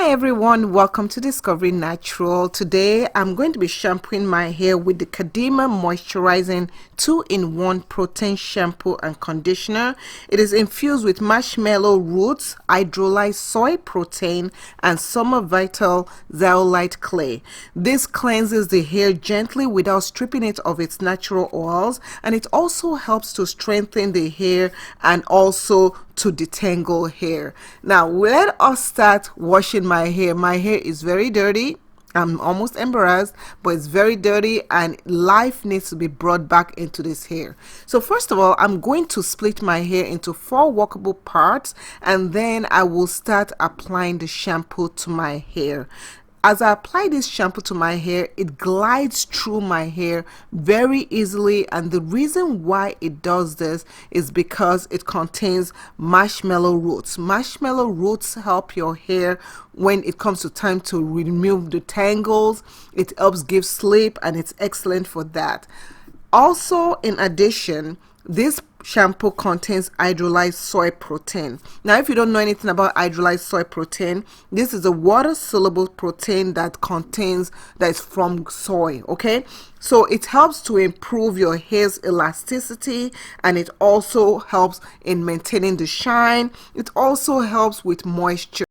Hi everyone, welcome to Discovery Natural. Today I'm going to be shampooing my hair with the Kadima Moisturizing 2-in-1 Protein Shampoo and Conditioner. It is infused with marshmallow roots, hydrolyzed soy protein, and summer vital zeolite clay. This cleanses the hair gently without stripping it of its natural oils, and it also helps to strengthen the hair and also to detangle hair. Now let us start washing my hair. My hair is very dirty. I'm almost embarrassed, but it's very dirty and life needs to be brought back into this hair. So first of all, I'm going to split my hair into 4 workable parts, and then I will start applying the shampoo to my hair. As I apply this shampoo to my hair, it glides through my hair very easily, and the reason why it does this is because it contains marshmallow roots. Marshmallow roots help your hair when it comes to time to remove the tangles. It helps give sleep, and it's excellent for that. Also, in addition, this shampoo contains hydrolyzed soy protein. Now, if you don't know anything about hydrolyzed soy protein, this is a water-soluble protein that is from soy, okay? So it helps to improve your hair's elasticity, and it also helps in maintaining the shine. It also helps with moisture.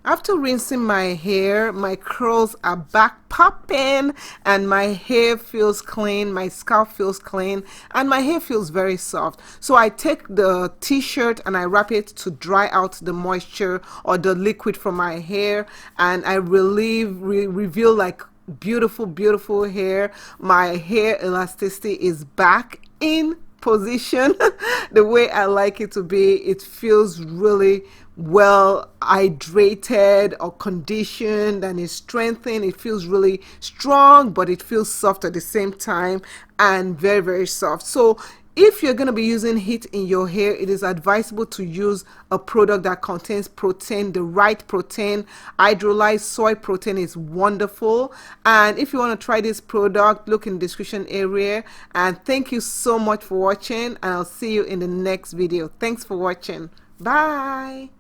After rinsing my hair, my curls are back popping, and my hair feels clean, my scalp feels clean, and my hair feels very soft. So I take the t-shirt and I wrap it to dry out the moisture or the liquid from my hair, and I reveal like beautiful hair. My hair elasticity is back in position the way I like it to be. It feels really well hydrated or conditioned, and it's strengthened. It feels really strong, but it feels soft at the same time, and very soft. So if you're going to be using heat in your hair, it is advisable to use a product that contains protein, the right protein. Hydrolyzed soy protein is wonderful. And if you want to try this product, look in the description area. And thank you so much for watching, and I'll see you in the next video. Thanks for watching. Bye.